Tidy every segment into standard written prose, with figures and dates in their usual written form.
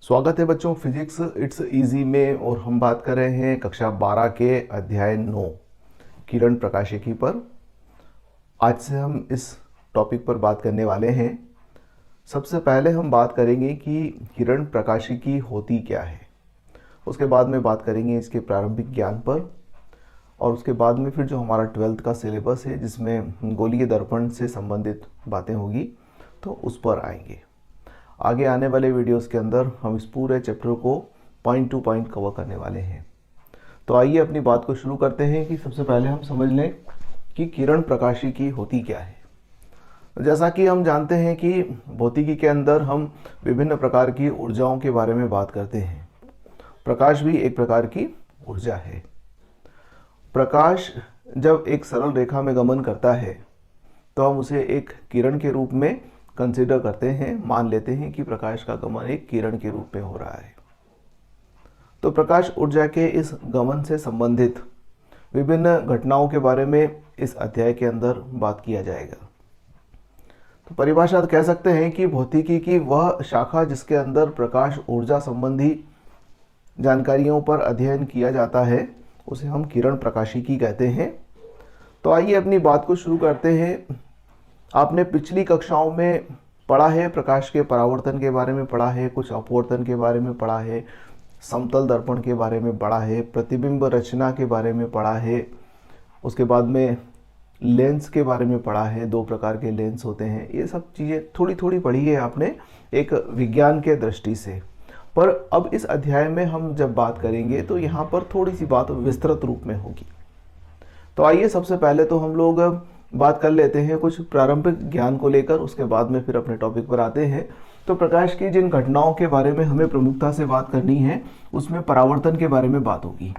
स्वागत है बच्चों फिजिक्स इट्स इजी में। और हम बात कर रहे हैं कक्षा 12 के अध्याय 9 किरण प्रकाशिकी पर। आज से हम इस टॉपिक पर बात करने वाले हैं। सबसे पहले हम बात करेंगे कि किरण प्रकाशिकी होती क्या है, उसके बाद में बात करेंगे इसके प्रारंभिक ज्ञान पर, और उसके बाद में फिर जो हमारा 12th का सिलेबस है जिसमें गोलीय दर्पण से संबंधित बातें होगी तो उस पर आएंगे। आगे आने वाले वीडियोस के अंदर हम इस पूरे चैप्टर को पॉइंट टू पॉइंट कवर करने वाले हैं। तो आइए अपनी बात को शुरू करते हैं कि सबसे पहले हम समझ लें कि किरण प्रकाशिकी होती क्या है। जैसा कि हम जानते हैं कि भौतिकी के अंदर हम विभिन्न प्रकार की ऊर्जाओं के बारे में बात करते हैं। प्रकाश भी एक प्रकार की ऊर्जा है। प्रकाश जब एक सरल रेखा में गमन करता है तो हम उसे एक किरण के रूप में कंसीडर करते हैं, मान लेते हैं कि प्रकाश का गमन एक किरण के रूप में हो रहा है। तो प्रकाश ऊर्जा के इस गमन से संबंधित विभिन्न घटनाओं के बारे में इस अध्याय के अंदर बात किया जाएगा। तो परिभाषा कह सकते हैं कि भौतिकी की वह शाखा जिसके अंदर प्रकाश ऊर्जा संबंधी जानकारियों पर अध्ययन किया जाता है उसे हम किरण प्रकाशिकी कहते हैं। तो आइए अपनी बात को शुरू करते हैं। आपने पिछली कक्षाओं में पढ़ा है, प्रकाश के परावर्तन के बारे में पढ़ा है, कुछ अपवर्तन के बारे में पढ़ा है, समतल दर्पण के बारे में पढ़ा है, प्रतिबिंब रचना के बारे में पढ़ा है, उसके बाद में लेंस के बारे में पढ़ा है। दो प्रकार के लेंस होते हैं। ये सब चीज़ें थोड़ी थोड़ी पढ़ी है आपने एक विज्ञान के दृष्टि से। पर अब इस अध्याय में हम जब बात करेंगे तो यहाँ पर थोड़ी सी बात विस्तृत रूप में होगी। तो आइए सबसे पहले तो हम लोग बात कर लेते हैं कुछ प्रारंभिक ज्ञान को लेकर, उसके बाद में फिर अपने टॉपिक पर आते हैं। तो प्रकाश की जिन घटनाओं के बारे में हमें प्रमुखता से बात करनी है उसमें परावर्तन के बारे में बात होगी।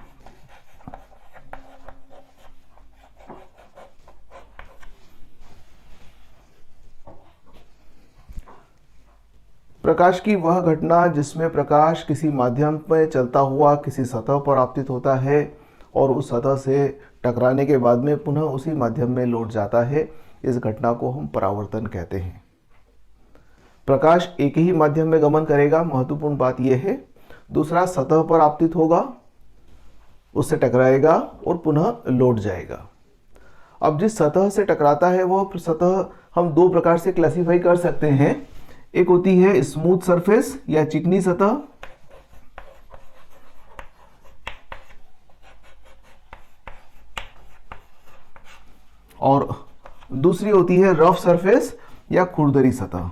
प्रकाश की वह घटना जिसमें प्रकाश किसी माध्यम में चलता हुआ किसी सतह पर आपतित होता है और उस सतह से टकराने के बाद में पुनः उसी माध्यम में लौट जाता है, इस घटना को हम परावर्तन कहते हैं। प्रकाश एक ही माध्यम में गमन करेगा, महत्वपूर्ण बात यह है। दूसरा सतह पर आपतित होगा, उससे टकराएगा और पुनः लौट जाएगा। अब जिस सतह से टकराता है वह सतह हम दो प्रकार से क्लासिफाई कर सकते हैं। एक होती है स्मूथ सरफेस या चिकनी सतह, और दूसरी होती है रफ सरफेस या खुरदरी सतह।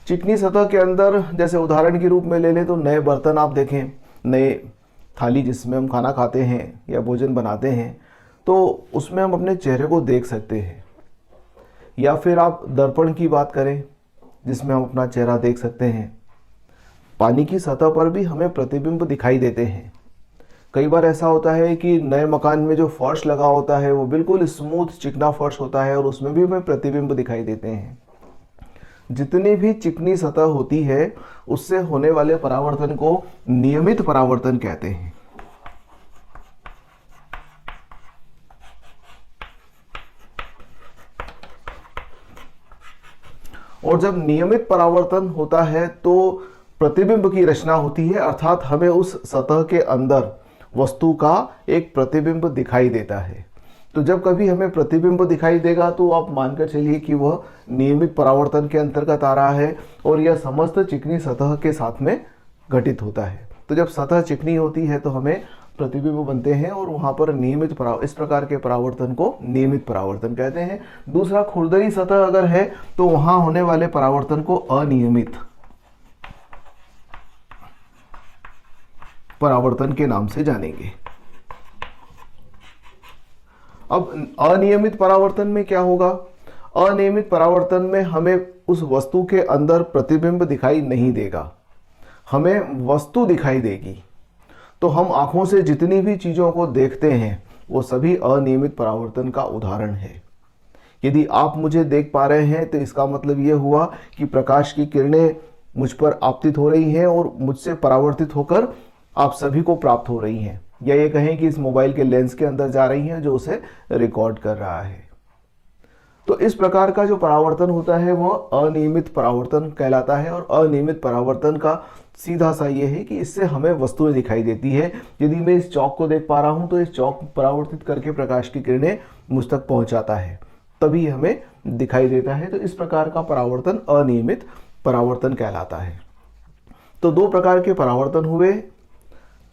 चिकनी सतह के अंदर जैसे उदाहरण के रूप में ले लें तो नए बर्तन आप देखें, नए थाली जिसमें हम खाना खाते हैं या भोजन बनाते हैं, तो उसमें हम अपने चेहरे को देख सकते हैं। या फिर आप दर्पण की बात करें जिसमें हम अपना चेहरा देख सकते हैं। पानी की सतह पर भी हमें प्रतिबिंब दिखाई देते हैं। कई बार ऐसा होता है कि नए मकान में जो फर्श लगा होता है वो बिल्कुल स्मूथ चिकना फर्श होता है और उसमें भी हमें प्रतिबिंब दिखाई देते हैं। जितनी भी चिकनी सतह होती है उससे होने वाले परावर्तन को नियमित परावर्तन कहते हैं। और जब नियमित परावर्तन होता है तो प्रतिबिंब की रचना होती है, अर्थात हमें उस सतह के अंदर वस्तु का एक प्रतिबिंब दिखाई देता है। तो जब कभी हमें प्रतिबिंब दिखाई देगा तो आप मानकर चलिए कि वह नियमित परावर्तन के अंतर्गत आ रहा है और यह समस्त चिकनी सतह के साथ में घटित होता है। तो जब सतह चिकनी होती है तो हमें प्रतिबिंब बनते हैं और वहां पर नियमित इस प्रकार के परावर्तन को नियमित परावर्तन कहते हैं। दूसरा खुरदरी सतह अगर है तो वहां होने वाले परावर्तन को अनियमित परावर्तन के नाम से जानेंगे। अब अनियमित परावर्तन में क्या होगा? अनियमित परावर्तन में हमें उस वस्तु के अंदर प्रतिबिंब दिखाई नहीं देगा, हमें वस्तु दिखाई देगी। तो हम आंखों से जितनी भी चीजों को देखते हैं वो सभी अनियमित परावर्तन का उदाहरण है। यदि आप मुझे देख पा रहे हैं तो इसका मतलब यह हुआ कि प्रकाश की किरणें मुझ पर आपतित हो रही हैं और मुझसे परावर्तित होकर आप सभी को प्राप्त हो रही हैं। या ये कहें कि इस मोबाइल के लेंस के अंदर जा रही हैं जो उसे रिकॉर्ड कर रहा है। तो इस प्रकार का जो परावर्तन होता है वो अनियमित परावर्तन कहलाता है। और अनियमित परावर्तन का सीधा सा ये है कि इससे हमें वस्तुएं दिखाई देती है। यदि मैं इस चौक को देख पा रहा हूं तो इस चौक परावर्तित करके प्रकाश की किरणें मुझ तक पहुंचाता है, तभी हमें दिखाई देता है। तो इस प्रकार का परावर्तन अनियमित परावर्तन कहलाता है। तो दो प्रकार के परावर्तन हुए,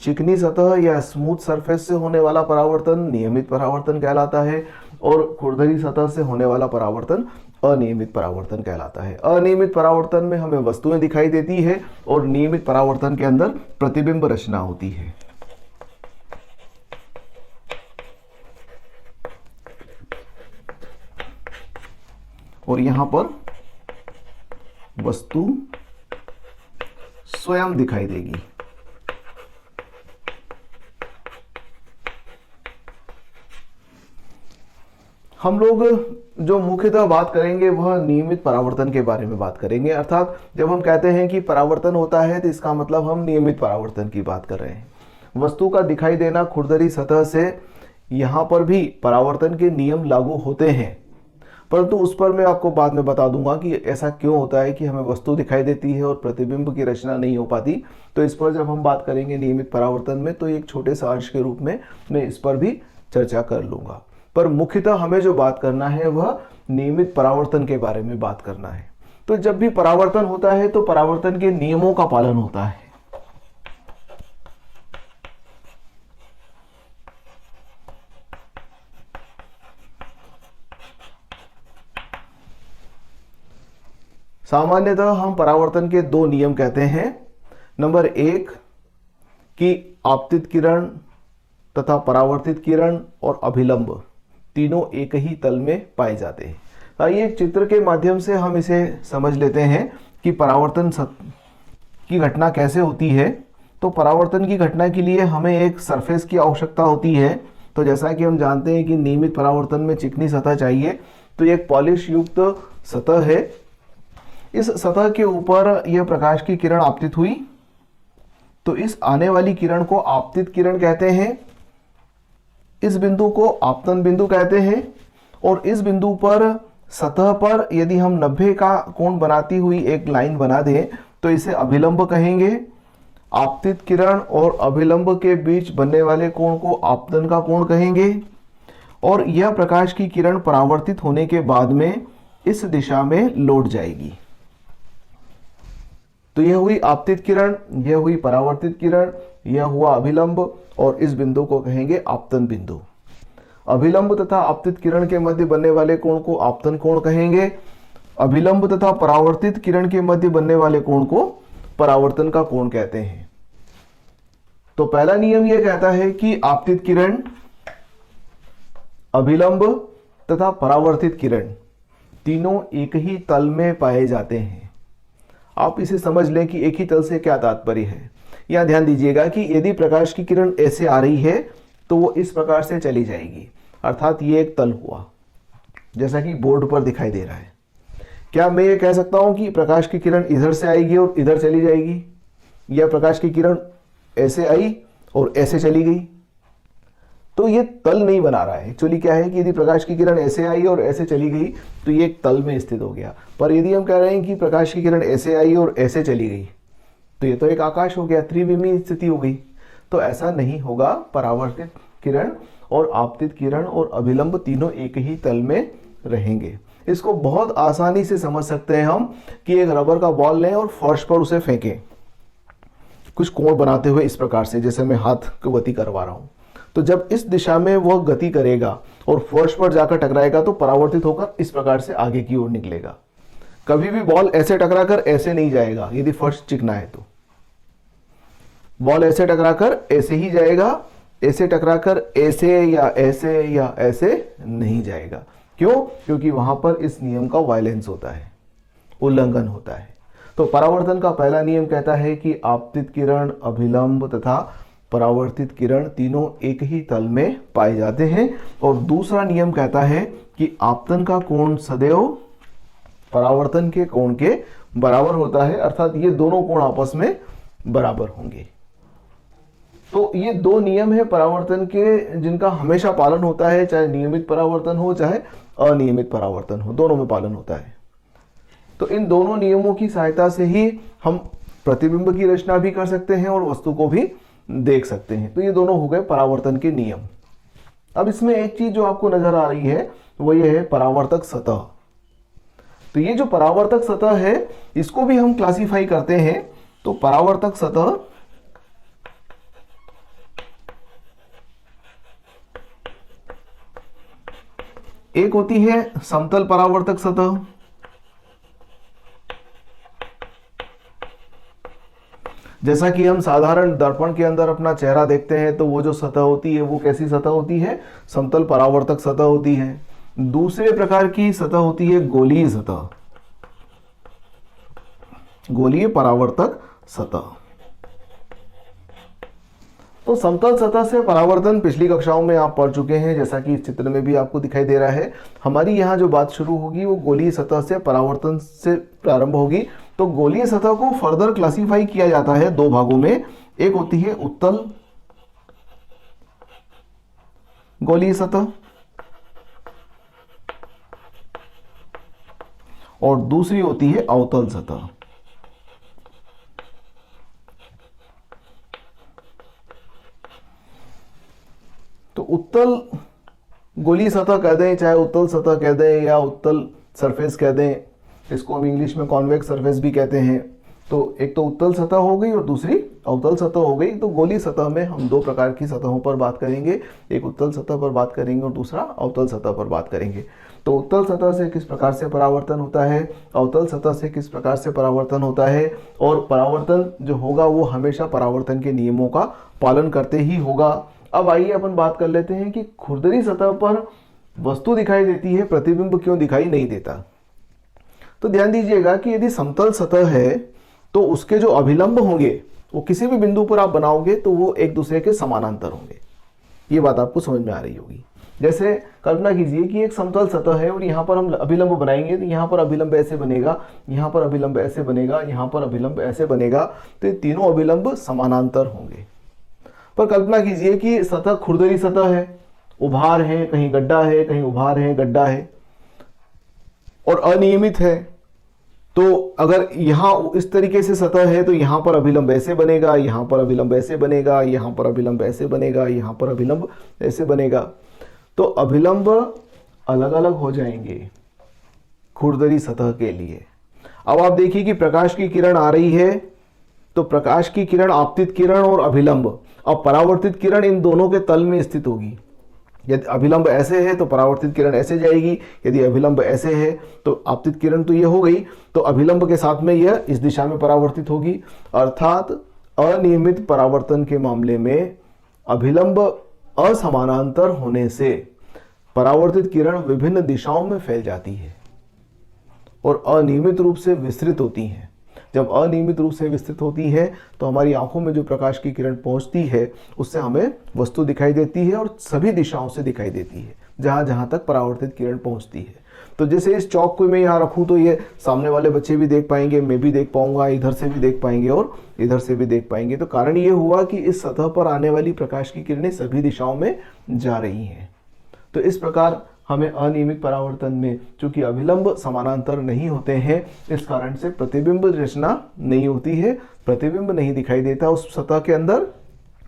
चिकनी सतह या स्मूथ सरफेस से होने वाला परावर्तन नियमित परावर्तन कहलाता है, और खुरदरी सतह से होने वाला परावर्तन अनियमित परावर्तन कहलाता है। अनियमित परावर्तन में हमें वस्तुएं दिखाई देती है और नियमित परावर्तन के अंदर प्रतिबिंब रचना होती है। और यहां पर वस्तु स्वयं दिखाई देगी। हम लोग जो मुख्यतः बात करेंगे वह नियमित परावर्तन के बारे में बात करेंगे। अर्थात जब हम कहते हैं कि परावर्तन होता है तो इसका मतलब हम नियमित परावर्तन की बात कर रहे हैं। वस्तु का दिखाई देना खुरदरी सतह से, यहाँ पर भी परावर्तन के नियम लागू होते हैं, परंतु उस पर मैं आपको बाद में बता दूंगा कि ऐसा क्यों होता है कि हमें वस्तु दिखाई देती है और प्रतिबिंब की रचना नहीं हो पाती। तो इस पर जब हम बात करेंगे नियमित परावर्तन में तो एक छोटे से अंश के रूप में मैं इस पर भी चर्चा कर लूंगा। पर मुख्यतः हमें जो बात करना है वह नियमित परावर्तन के बारे में बात करना है। तो जब भी परावर्तन होता है तो परावर्तन के नियमों का पालन होता है। सामान्यतः हम परावर्तन के दो नियम कहते हैं। नंबर एक कि आपतित किरण तथा परावर्तित किरण और अभिलंब तीनों एक ही तल में पाए जाते हैं। आइए एक चित्र के माध्यम से हम इसे समझ लेते हैं कि परावर्तन की घटना कैसे होती है। तो परावर्तन की घटना के लिए हमें एक सरफेस की आवश्यकता होती है। तो जैसा कि हम जानते हैं कि नियमित परावर्तन में चिकनी सतह चाहिए, तो एक पॉलिश युक्त सतह है। इस सतह के ऊपर यह प्रकाश की किरण आपतित हुई, तो इस आने वाली किरण को आपतित किरण कहते हैं। इस बिंदु को आपतन बिंदु कहते हैं। और इस बिंदु पर सतह पर यदि हम 90 का कोण बनाती हुई एक लाइन बना दें तो इसे अभिलंब कहेंगे। आपतित किरण और अभिलंब के बीच बनने वाले कोण को आपतन का कोण कहेंगे। और यह प्रकाश की किरण परावर्तित होने के बाद में इस दिशा में लौट जाएगी। तो यह हुई आपतित किरण, यह हुई परावर्तित किरण, यह हुआ अभिलंब, और इस बिंदु को कहेंगे आपतन बिंदु। अभिलंब तथा आपतित किरण के मध्य बनने वाले कोण को आपतन कोण कहेंगे। अभिलंब तथा परावर्तित किरण के मध्य बनने वाले कोण को परावर्तन का कोण कहते हैं। तो पहला नियम यह कहता है कि आपतित किरण, अभिलंब तथा परावर्तित किरण तीनों एक ही तल में पाए जाते हैं। आप इसे समझ लें कि एक ही तल से क्या तात्पर्य है। यहां ध्यान दीजिएगा कि यदि प्रकाश की किरण ऐसे आ रही है तो वो इस प्रकार से चली जाएगी, अर्थात ये एक तल हुआ जैसा कि बोर्ड पर दिखाई दे रहा है। क्या मैं ये कह सकता हूं कि प्रकाश की किरण इधर से आएगी और इधर चली जाएगी, या प्रकाश की किरण ऐसे आई और ऐसे चली गई? तो ये तल नहीं बना रहा है। एक्चुअली क्या है कि यदि प्रकाश की किरण ऐसे आई और ऐसे चली गई तो ये एक तल में स्थित हो गया। पर यदि हम कह रहे हैं कि प्रकाश की किरण ऐसे आई और ऐसे चली गई तो ये तो एक आकाश हो गया, त्रिविमीय स्थिति हो गई। तो ऐसा नहीं होगा। परावर्तित किरण और आपतित किरण और अभिलंब तीनों एक ही तल में रहेंगे। इसको बहुत आसानी से समझ सकते हैं हम कि एक रबर का बॉल लें और फर्श पर उसे फेंकें, कुछ कोण बनाते हुए इस प्रकार से, जैसे मैं हाथ को गति करवा रहा हूं। तो जब इस दिशा में वह गति करेगा और फर्श पर जाकर टकराएगा तो परावर्तित होकर इस प्रकार से आगे की ओर निकलेगा। कभी भी बॉल ऐसे टकराकर ऐसे नहीं जाएगा। यदि फर्श चिकना है तो बॉल ऐसे टकराकर ऐसे ही जाएगा, ऐसे टकराकर ऐसे या ऐसे नहीं जाएगा। क्यों? क्योंकि वहां पर इस नियम का वायलेंस होता है, उल्लंघन होता है। तो परावर्तन का पहला नियम कहता है कि आपतित किरण, अभिलंब तथा परावर्तित किरण तीनों एक ही तल में पाए जाते हैं। और दूसरा नियम कहता है कि आपतन का कोण सदैव परावर्तन के कोण के बराबर होता है, अर्थात ये दोनों कोण आपस में बराबर होंगे। तो ये दो नियम है परावर्तन के जिनका हमेशा पालन होता है, चाहे नियमित परावर्तन हो चाहे अनियमित परावर्तन हो, दोनों में पालन होता है। तो इन दोनों नियमों की सहायता से ही हम प्रतिबिंब की रचना भी कर सकते हैं और वस्तु को भी देख सकते हैं। तो ये दोनों हो गए परावर्तन के नियम। अब इसमें एक चीज जो आपको नजर आ रही है वो ये है परावर्तक सतह। तो ये जो परावर्तक सतह है इसको भी हम क्लासिफाई करते हैं। तो परावर्तक सतह एक होती है समतल परावर्तक सतह, जैसा कि हम साधारण दर्पण के अंदर अपना चेहरा देखते हैं तो वो जो सतह होती है वो कैसी सतह होती है, समतल परावर्तक सतह होती है। दूसरे प्रकार की सतह होती है गोलीय सतह, गोलीय परावर्तक सतह। तो समतल सतह से परावर्तन पिछली कक्षाओं में आप पढ़ चुके हैं, जैसा कि इस चित्र में भी आपको दिखाई दे रहा है। हमारी यहाँ जो बात शुरू होगी वो गोलीय सतह से परावर्तन से प्रारंभ होगी। तो गोलीय सतह को फर्दर क्लासिफाई किया जाता है दो भागों में। एक होती है उत्तल गोलीय सतह और दूसरी होती है अवतल सतह। तो उत्तल गोलीय सतह कह दें, चाहे उत्तल सतह कह दें या उत्तल सरफेस कह दें, इसको हम इंग्लिश में कॉन्वेक्स सरफेस भी कहते हैं। तो एक तो उत्तल सतह हो गई और दूसरी अवतल सतह हो गई। तो गोलीय सतह में हम दो प्रकार की सतहों पर बात करेंगे, एक उत्तल सतह पर बात करेंगे और दूसरा अवतल सतह पर बात करेंगे। तो उत्तल सतह से किस प्रकार से परावर्तन होता है, अवतल सतह से किस प्रकार से परावर्तन होता है, और परावर्तन जो होगा वो हमेशा परावर्तन के नियमों का पालन करते ही होगा। अब आइए अपन बात कर लेते हैं कि खुरदरी सतह पर वस्तु दिखाई देती है, प्रतिबिंब क्यों दिखाई नहीं देता। तो ध्यान दीजिएगा कि यदि समतल सतह है तो उसके जो अभिलंब होंगे वो किसी भी बिंदु पर आप बनाओगे तो वो एक दूसरे के समानांतर होंगे। ये बात आपको समझ में आ रही होगी। जैसे कल्पना कीजिए कि एक समतल सतह है और यहाँ पर हम अभिलंब बनाएंगे तो यहाँ पर अभिलंब ऐसे बनेगा, यहाँ पर अभिलंब ऐसे बनेगा, यहाँ पर अभिलंब ऐसे बनेगा। तो ये तीनों अभिलंब समानांतर होंगे। पर कल्पना कीजिए कि सतह खुरदरी सतह है, उभार है, कहीं गड्ढा है, कहीं उभार है, गड्ढा है और अनियमित है। तो अगर यहाँ इस तरीके से सतह है तो यहाँ पर अभिलंब ऐसे बनेगा, यहाँ पर अभिलंब ऐसे बनेगा, यहाँ पर अभिलंब ऐसे बनेगा, यहाँ पर अभिलंब ऐसे बनेगा। तो अभिलंब अलग अलग हो जाएंगे खुरदरी सतह के लिए। अब आप देखिए कि प्रकाश की किरण आ रही है तो प्रकाश की किरण, आपतित किरण और अभिलंब, अब परावर्तित किरण इन दोनों के तल में स्थित होगी। यदि अभिलंब ऐसे है तो परावर्तित किरण ऐसे जाएगी, यदि अभिलंब ऐसे है तो आपतित किरण तो ये हो गई, तो अभिलंब के साथ में यह इस दिशा में परावर्तित होगी। अर्थात अनियमित परावर्तन के मामले में अभिलंब असमानांतर होने से परावर्तित किरण विभिन्न दिशाओं में फैल जाती है और अनियमित रूप से विस्तृत होती हैं। जब अनियमित रूप से विस्तृत होती है तो हमारी आंखों में जो प्रकाश की किरण पहुंचती है उससे हमें वस्तु दिखाई देती है और सभी दिशाओं से दिखाई देती है, जहां जहां तक परावर्तित किरण पहुंचती है। तो जैसे इस चौक को मैं यहाँ रखूं तो ये सामने वाले बच्चे भी देख पाएंगे, मैं भी देख पाऊंगा, इधर से भी देख पाएंगे और इधर से भी देख पाएंगे। तो कारण ये हुआ कि इस सतह पर आने वाली प्रकाश की किरणें सभी दिशाओं में जा रही हैं। तो इस प्रकार हमें अनियमित परावर्तन में चूंकि अभिलंब समानांतर नहीं होते हैं, इस कारण से प्रतिबिंब रचना नहीं होती है, प्रतिबिंब नहीं दिखाई देता उस सतह के अंदर,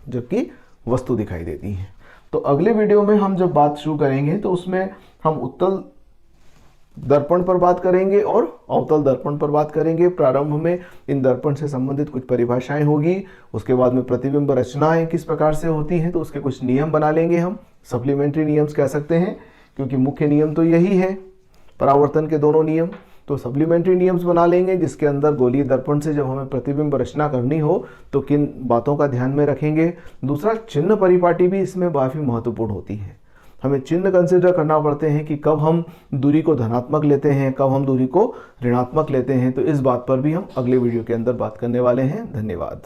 जबकि वस्तु दिखाई देती है। तो अगले वीडियो में हम जब बात शुरू करेंगे तो उसमें हम उत्तल दर्पण पर बात करेंगे और अवतल दर्पण पर बात करेंगे। प्रारंभ में इन दर्पण से संबंधित कुछ परिभाषाएं होगी, उसके बाद में प्रतिबिंब रचनाएं किस प्रकार से होती हैं तो उसके कुछ नियम बना लेंगे, हम सप्लीमेंट्री नियम्स कह सकते हैं, क्योंकि मुख्य नियम तो यही है परावर्तन के दोनों नियम। तो सप्लीमेंट्री नियम्स बना लेंगे जिसके अंदर गोलीय दर्पण से जब हमें प्रतिबिंब रचना करनी हो तो किन बातों का ध्यान में रखेंगे। दूसरा, चिन्ह परिपाटी भी इसमें काफी महत्वपूर्ण होती है। हमें चिन्ह कंसिडर करना पड़ते हैं कि कब हम दूरी को धनात्मक लेते हैं, कब हम दूरी को ऋणात्मक लेते हैं। तो इस बात पर भी हम अगले वीडियो के अंदर बात करने वाले हैं। धन्यवाद।